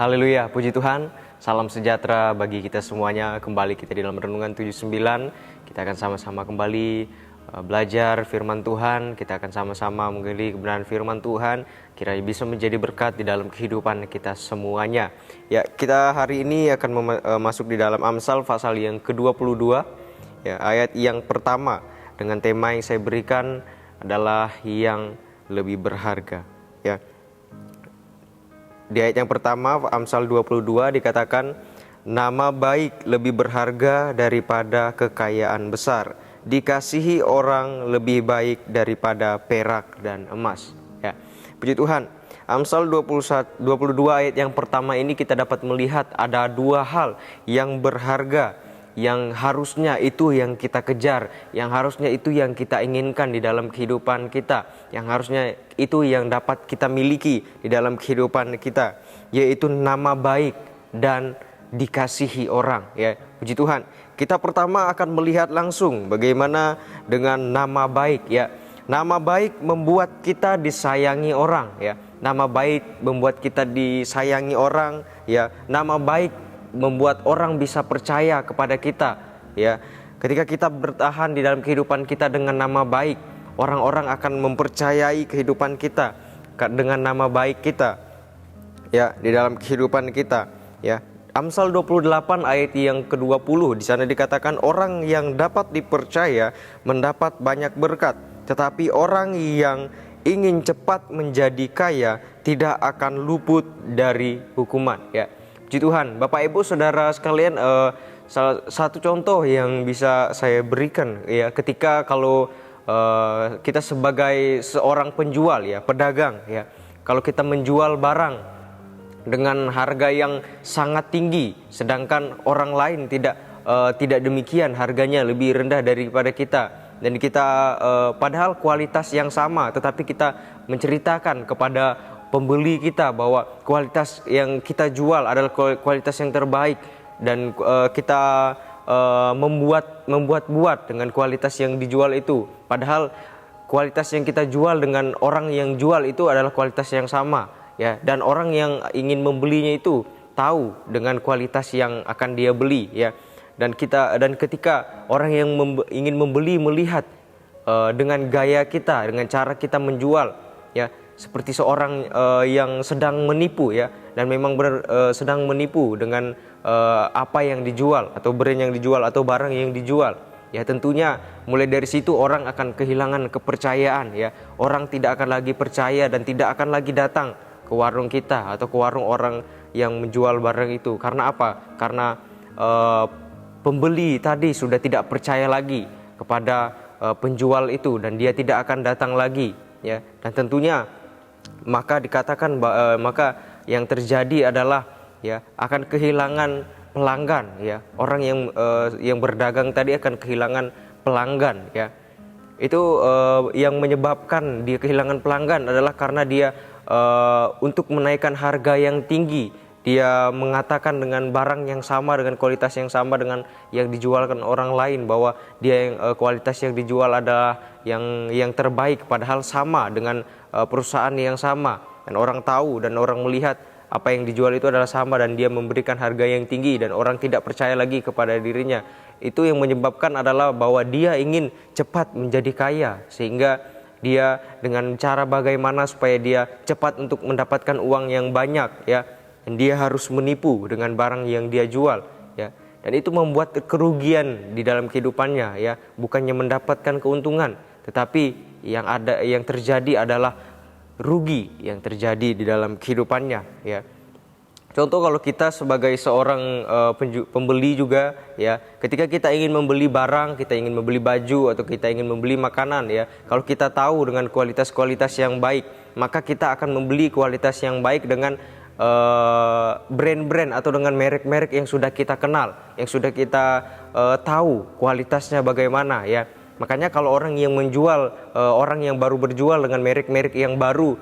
Haleluya, puji Tuhan. Salam sejahtera bagi kita semuanya. Kembali kita di dalam Renungan 79. Kita akan sama-sama kembali belajar firman Tuhan. Kita akan sama-sama menggali kebenaran firman Tuhan. Kiranya bisa menjadi berkat di dalam kehidupan kita semuanya. Ya, kita hari ini akan masuk di dalam Amsal pasal yang ke-22. Ya, ayat yang pertama dengan tema yang saya berikan adalah yang lebih berharga. Ya. Di ayat yang pertama, Amsal 22 dikatakan, nama baik lebih berharga daripada kekayaan besar. Dikasihi orang lebih baik daripada perak dan emas. Ya, puji Tuhan. Amsal 22 ayat yang pertama ini kita dapat melihat ada dua hal yang berharga, yang harusnya itu yang kita kejar, yang harusnya itu yang kita inginkan di dalam kehidupan kita, yang harusnya itu yang dapat kita miliki di dalam kehidupan kita, yaitu nama baik dan dikasihi orang. Ya, puji Tuhan. Kita pertama akan melihat langsung bagaimana dengan nama baik. Ya, nama baik membuat kita disayangi orang. Ya, nama baik membuat kita disayangi orang. Ya, nama baik membuat orang bisa percaya kepada kita. Ya, ketika kita bertahan di dalam kehidupan kita dengan nama baik, orang-orang akan mempercayai kehidupan kita dengan nama baik kita. Ya, di dalam kehidupan kita. Ya, Amsal 28 ayat yang ke-20 di sana dikatakan orang yang dapat dipercaya mendapat banyak berkat, tetapi orang yang ingin cepat menjadi kaya tidak akan luput dari hukuman. Ya. Puji Tuhan, Bapak Ibu Saudara sekalian, salah satu contoh yang bisa saya berikan ya, ketika kalau kita sebagai seorang penjual ya, pedagang ya, kalau kita menjual barang dengan harga yang sangat tinggi, sedangkan orang lain tidak demikian, harganya lebih rendah daripada kita, dan kita padahal kualitas yang sama, tetapi kita menceritakan kepada pembeli kita bahwa kualitas yang kita jual adalah kualitas yang terbaik, dan kita membuat dengan kualitas yang dijual itu, padahal kualitas yang kita jual dengan orang yang jual itu adalah kualitas yang sama ya, dan orang yang ingin membelinya itu tahu dengan kualitas yang akan dia beli ya, dan ketika orang yang ingin membeli melihat dengan gaya kita, dengan cara kita menjual ya, seperti seorang yang sedang menipu ya, dan memang sedang menipu dengan apa yang dijual, atau brand yang dijual, atau barang yang dijual ya, tentunya mulai dari situ orang akan kehilangan kepercayaan ya. Orang tidak akan lagi percaya dan tidak akan lagi datang ke warung kita atau ke warung orang yang menjual barang itu. Karena apa? Karena pembeli tadi sudah tidak percaya lagi kepada penjual itu, dan dia tidak akan datang lagi ya. Dan tentunya maka dikatakan maka yang terjadi adalah ya, akan kehilangan pelanggan ya. Orang yang berdagang tadi akan kehilangan pelanggan ya. Itu yang menyebabkan dia kehilangan pelanggan adalah karena dia untuk menaikkan harga yang tinggi, dia mengatakan dengan barang yang sama, dengan kualitas yang sama dengan yang dijualkan orang lain, bahwa dia kualitas yang dijual adalah yang terbaik, padahal sama dengan perusahaan yang sama, dan orang tahu dan orang melihat apa yang dijual itu adalah sama, dan dia memberikan harga yang tinggi dan orang tidak percaya lagi kepada dirinya. Itu yang menyebabkan adalah bahwa dia ingin cepat menjadi kaya, sehingga dia dengan cara bagaimana supaya dia cepat untuk mendapatkan uang yang banyak ya, dan dia harus menipu dengan barang yang dia jual ya, dan itu membuat kerugian di dalam kehidupannya ya, bukannya mendapatkan keuntungan, tetapi yang terjadi adalah rugi yang terjadi di dalam kehidupannya ya. Contoh, kalau kita sebagai seorang pembeli juga ya, ketika kita ingin membeli barang, kita ingin membeli baju, atau kita ingin membeli makanan ya, kalau kita tahu dengan kualitas-kualitas yang baik, maka kita akan membeli kualitas yang baik dengan brand-brand atau dengan merek-merek yang sudah kita kenal, yang sudah kita tahu kualitasnya bagaimana ya. Makanya kalau orang yang menjual, orang yang baru berjual dengan merek-merek yang baru,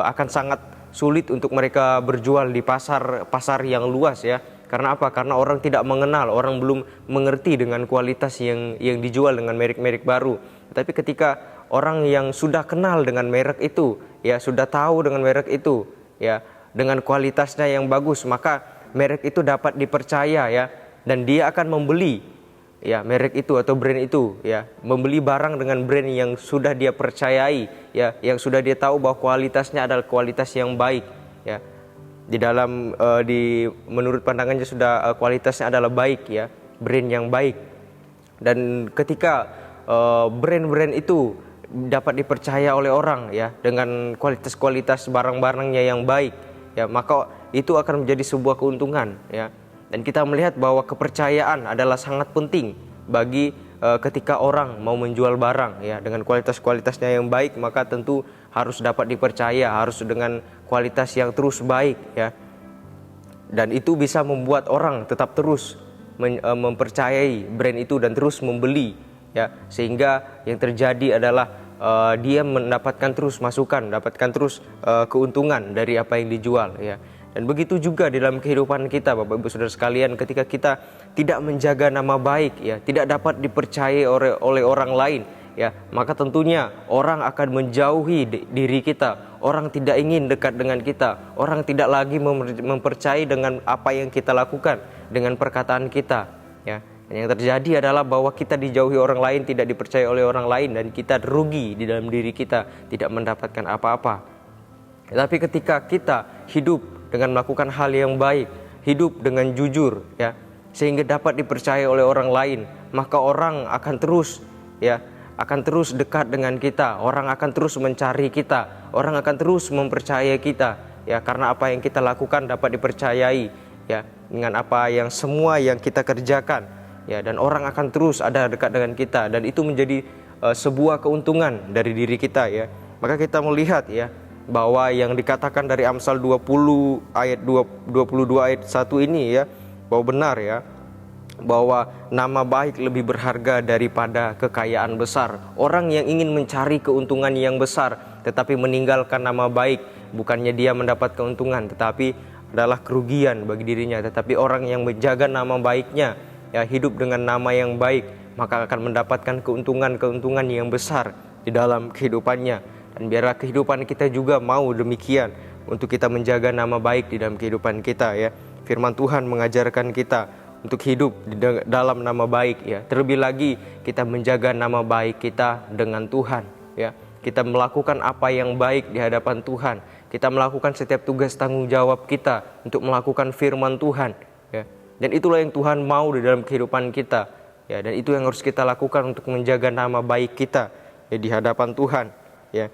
akan sangat sulit untuk mereka berjual di pasar yang luas ya. Karena apa? Karena orang tidak mengenal, orang belum mengerti dengan kualitas yang dijual dengan merek-merek baru. Tapi ketika orang yang sudah kenal dengan merek itu, ya sudah tahu dengan merek itu, ya dengan kualitasnya yang bagus, maka merek itu dapat dipercaya ya, dan dia akan membeli ya merek itu atau brand itu ya, membeli barang dengan brand yang sudah dia percayai ya, yang sudah dia tahu bahwa kualitasnya adalah kualitas yang baik ya. Di dalam menurut pandangannya sudah kualitasnya adalah baik ya, brand yang baik. Dan ketika brand-brand itu dapat dipercaya oleh orang ya, dengan kualitas-kualitas barang-barangnya yang baik ya, maka itu akan menjadi sebuah keuntungan ya. Dan kita melihat bahwa kepercayaan adalah sangat penting bagi ketika orang mau menjual barang ya, dengan kualitas-kualitasnya yang baik, maka tentu harus dapat dipercaya, harus dengan kualitas yang terus baik ya. Dan itu bisa membuat orang tetap terus mempercayai brand itu dan terus membeli ya, sehingga yang terjadi adalah dia mendapatkan terus masukan, mendapatkan terus keuntungan dari apa yang dijual ya. Dan begitu juga di dalam kehidupan kita, Bapak Ibu Saudara sekalian, ketika kita tidak menjaga nama baik ya, tidak dapat dipercayai oleh orang lain ya, maka tentunya orang akan menjauhi diri kita, orang tidak ingin dekat dengan kita, orang tidak lagi mempercayai dengan apa yang kita lakukan, dengan perkataan kita ya. Dan yang terjadi adalah bahwa kita dijauhi orang lain, tidak dipercaya oleh orang lain, dan kita rugi di dalam diri kita, tidak mendapatkan apa-apa. Tapi ketika kita hidup dengan melakukan hal yang baik, hidup dengan jujur ya, sehingga dapat dipercaya oleh orang lain, maka orang akan terus ya, akan terus dekat dengan kita, orang akan terus mencari kita, orang akan terus mempercayai kita ya, karena apa yang kita lakukan dapat dipercayai ya, dengan apa yang semua yang kita kerjakan ya, dan orang akan terus ada dekat dengan kita, dan itu menjadi sebuah keuntungan dari diri kita ya. Maka kita melihat ya, bahwa yang dikatakan dari Amsal 20 ayat 22 ayat 1 ini ya, bahwa benar ya, bahwa nama baik lebih berharga daripada kekayaan besar. Orang yang ingin mencari keuntungan yang besar tetapi meninggalkan nama baik, bukannya dia mendapat keuntungan tetapi adalah kerugian bagi dirinya. Tetapi orang yang menjaga nama baiknya ya, hidup dengan nama yang baik, maka akan mendapatkan keuntungan-keuntungan yang besar di dalam kehidupannya. Dan biarlah kehidupan kita juga mau demikian, untuk kita menjaga nama baik di dalam kehidupan kita ya. Firman Tuhan mengajarkan kita untuk hidup di dalam nama baik ya. Terlebih lagi kita menjaga nama baik kita dengan Tuhan ya. Kita melakukan apa yang baik di hadapan Tuhan. Kita melakukan setiap tugas tanggung jawab kita untuk melakukan firman Tuhan ya. Dan itulah yang Tuhan mau di dalam kehidupan kita ya. Dan itu yang harus kita lakukan untuk menjaga nama baik kita ya di hadapan Tuhan ya,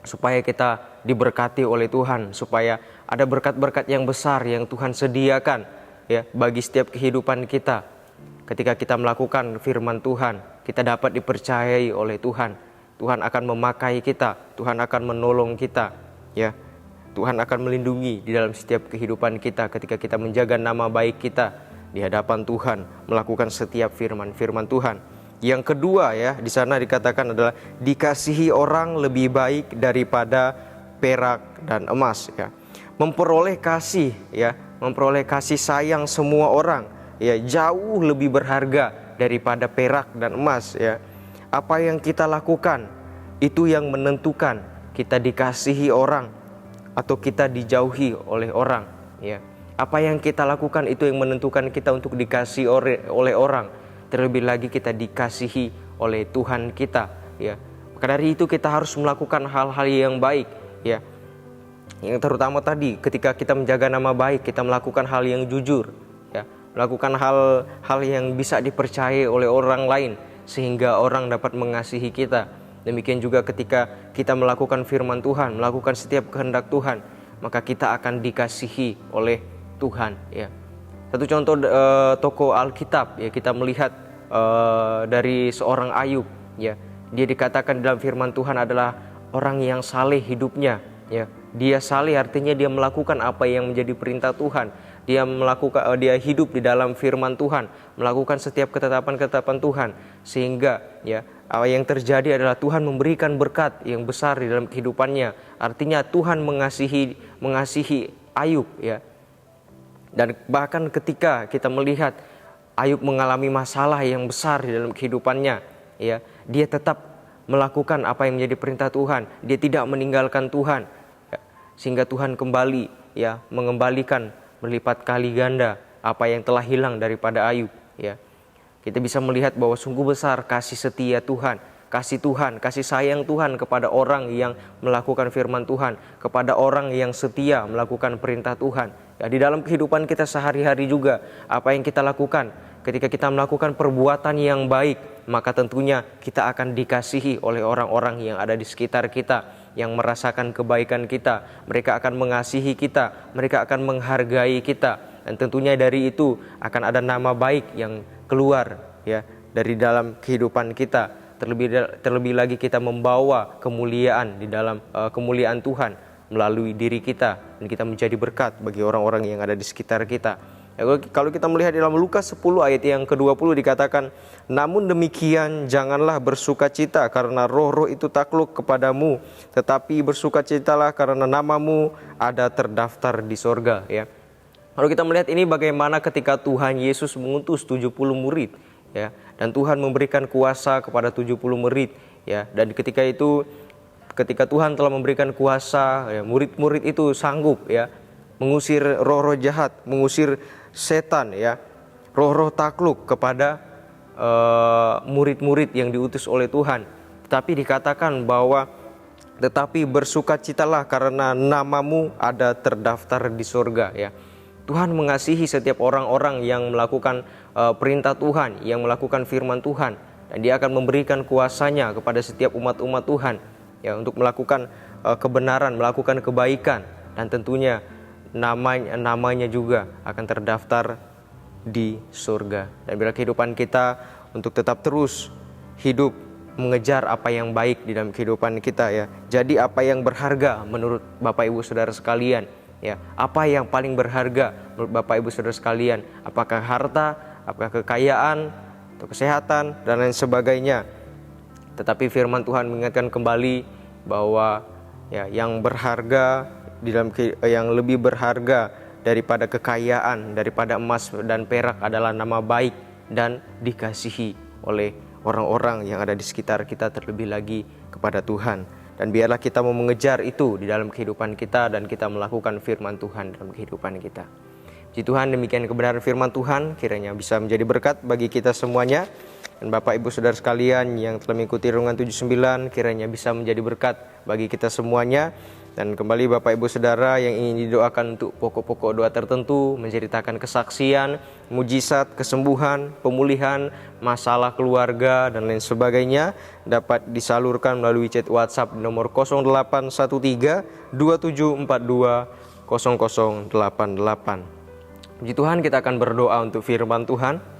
supaya kita diberkati oleh Tuhan, supaya ada berkat-berkat yang besar yang Tuhan sediakan ya bagi setiap kehidupan kita. Ketika kita melakukan firman Tuhan, kita dapat dipercayai oleh Tuhan. Tuhan akan memakai kita, Tuhan akan menolong kita ya. Tuhan akan melindungi di dalam setiap kehidupan kita ketika kita menjaga nama baik kita di hadapan Tuhan, melakukan setiap firman Tuhan. Yang kedua ya, di sana dikatakan adalah dikasihi orang lebih baik daripada perak dan emas ya. Memperoleh kasih ya, memperoleh kasih sayang semua orang ya, jauh lebih berharga daripada perak dan emas ya. Apa yang kita lakukan itu yang menentukan kita dikasihi orang atau kita dijauhi oleh orang ya. Apa yang kita lakukan itu yang menentukan kita untuk dikasihi oleh orang. Terlebih lagi kita dikasihi oleh Tuhan kita ya. Maka dari itu kita harus melakukan hal-hal yang baik ya. Yang terutama tadi, ketika kita menjaga nama baik, kita melakukan hal yang jujur ya, melakukan hal yang bisa dipercayai oleh orang lain sehingga orang dapat mengasihi kita. Demikian juga ketika kita melakukan firman Tuhan, melakukan setiap kehendak Tuhan, maka kita akan dikasihi oleh Tuhan ya. Satu contoh tokoh Alkitab ya, kita melihat dari seorang Ayub ya. Dia dikatakan dalam firman Tuhan adalah orang yang saleh hidupnya ya. Dia salih artinya dia melakukan apa yang menjadi perintah Tuhan. Dia hidup di dalam firman Tuhan, melakukan setiap ketetapan-ketetapan Tuhan, sehingga ya apa yang terjadi adalah Tuhan memberikan berkat yang besar di dalam kehidupannya. Artinya Tuhan mengasihi Ayub ya. Dan bahkan ketika kita melihat Ayub mengalami masalah yang besar di dalam kehidupannya ya, dia tetap melakukan apa yang menjadi perintah Tuhan. Dia tidak meninggalkan Tuhan ya, sehingga Tuhan kembali ya mengembalikan berlipat kali ganda apa yang telah hilang daripada Ayub ya. Kita bisa melihat bahwa sungguh besar kasih setia Tuhan, kasih sayang Tuhan kepada orang yang melakukan firman Tuhan, kepada orang yang setia melakukan perintah Tuhan. Ya, di dalam kehidupan kita sehari-hari juga, apa yang kita lakukan, ketika kita melakukan perbuatan yang baik, maka tentunya kita akan dikasihi oleh orang-orang yang ada di sekitar kita, yang merasakan kebaikan kita. Mereka akan mengasihi kita, mereka akan menghargai kita, dan tentunya dari itu akan ada nama baik yang keluar ya dari dalam kehidupan kita. Terlebih lagi kita membawa kemuliaan di dalam kemuliaan Tuhan melalui diri kita, dan kita menjadi berkat bagi orang-orang yang ada di sekitar kita. Ya, kalau kita melihat dalam Lukas 10 ayat yang ke-20 dikatakan, namun demikian janganlah bersukacita karena roh-roh itu takluk kepadamu, tetapi bersukacitalah karena namamu ada terdaftar di sorga ya. Kalau kita melihat ini bagaimana ketika Tuhan Yesus mengutus 70 murid ya, dan Tuhan memberikan kuasa kepada 70 murid ya, dan ketika Tuhan telah memberikan kuasa ya, murid-murid itu sanggup ya mengusir roh-roh jahat, mengusir setan ya, roh-roh takluk kepada murid-murid yang diutus oleh Tuhan. Tetapi dikatakan bahwa tetapi bersukacitalah karena namamu ada terdaftar di surga ya. Tuhan mengasihi setiap orang-orang yang melakukan perintah Tuhan, yang melakukan firman Tuhan, dan Dia akan memberikan kuasanya kepada setiap umat-umat Tuhan ya untuk melakukan kebenaran, melakukan kebaikan, dan tentunya namanya juga akan terdaftar di surga. Dan bila kehidupan kita untuk tetap terus hidup mengejar apa yang baik di dalam kehidupan kita ya. Jadi apa yang berharga menurut Bapak Ibu Saudara sekalian ya? Apa yang paling berharga menurut Bapak Ibu Saudara sekalian? Apakah harta, apakah kekayaan, atau kesehatan dan lain sebagainya? Tetapi firman Tuhan mengingatkan kembali bahwa ya yang berharga yang lebih berharga daripada kekayaan, daripada emas dan perak adalah nama baik dan dikasihi oleh orang-orang yang ada di sekitar kita, terlebih lagi kepada Tuhan. Dan biarlah kita mau mengejar itu di dalam kehidupan kita, dan kita melakukan firman Tuhan dalam kehidupan kita. Puji Tuhan, demikian kebenaran firman Tuhan kiranya bisa menjadi berkat bagi kita semuanya. Dan Bapak Ibu Saudara sekalian yang telah mengikuti Renungan 79 kiranya bisa menjadi berkat bagi kita semuanya. Dan kembali Bapak Ibu Saudara yang ingin didoakan untuk pokok-pokok doa tertentu, menceritakan kesaksian, mujizat, kesembuhan, pemulihan, masalah keluarga dan lain sebagainya, dapat disalurkan melalui chat WhatsApp nomor 0813 2742 0088. Puji Tuhan, kita akan berdoa untuk firman Tuhan.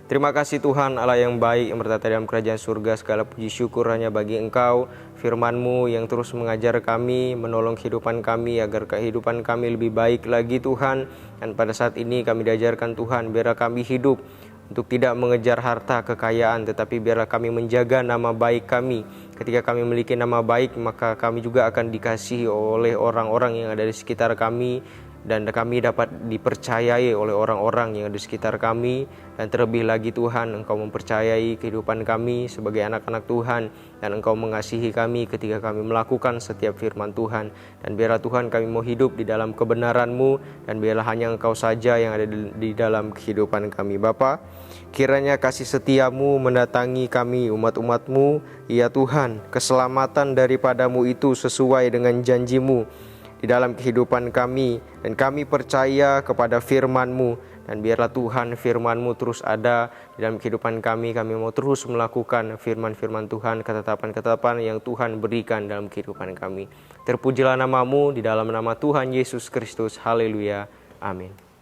Terima kasih Tuhan Allah yang baik, yang bertata dalam kerajaan surga. Segala puji syukur hanya bagi Engkau, firman-Mu yang terus mengajar kami, menolong kehidupan kami agar kehidupan kami lebih baik lagi Tuhan. Dan pada saat ini kami diajarkan Tuhan, biarlah kami hidup untuk tidak mengejar harta kekayaan, tetapi biarlah kami menjaga nama baik kami. Ketika kami memiliki nama baik, maka kami juga akan dikasihi oleh orang-orang yang ada di sekitar kami, dan kami dapat dipercayai oleh orang-orang yang ada di sekitar kami. Dan terlebih lagi Tuhan, Engkau mempercayai kehidupan kami sebagai anak-anak Tuhan, dan Engkau mengasihi kami ketika kami melakukan setiap firman Tuhan. Dan biarlah Tuhan kami mau hidup di dalam kebenaran-Mu, dan biarlah hanya Engkau saja yang ada di dalam kehidupan kami. Bapa, kiranya kasih setia-Mu mendatangi kami umat-umat-Mu. Ya Tuhan, keselamatan daripada-Mu itu sesuai dengan janji-Mu di dalam kehidupan kami, dan kami percaya kepada firman-Mu. Dan biarlah Tuhan firman-Mu terus ada di dalam kehidupan kami. Kami mau terus melakukan firman-firman Tuhan, ketetapan-ketetapan yang Tuhan berikan dalam kehidupan kami. Terpujilah nama-Mu di dalam nama Tuhan Yesus Kristus. Haleluya. Amin.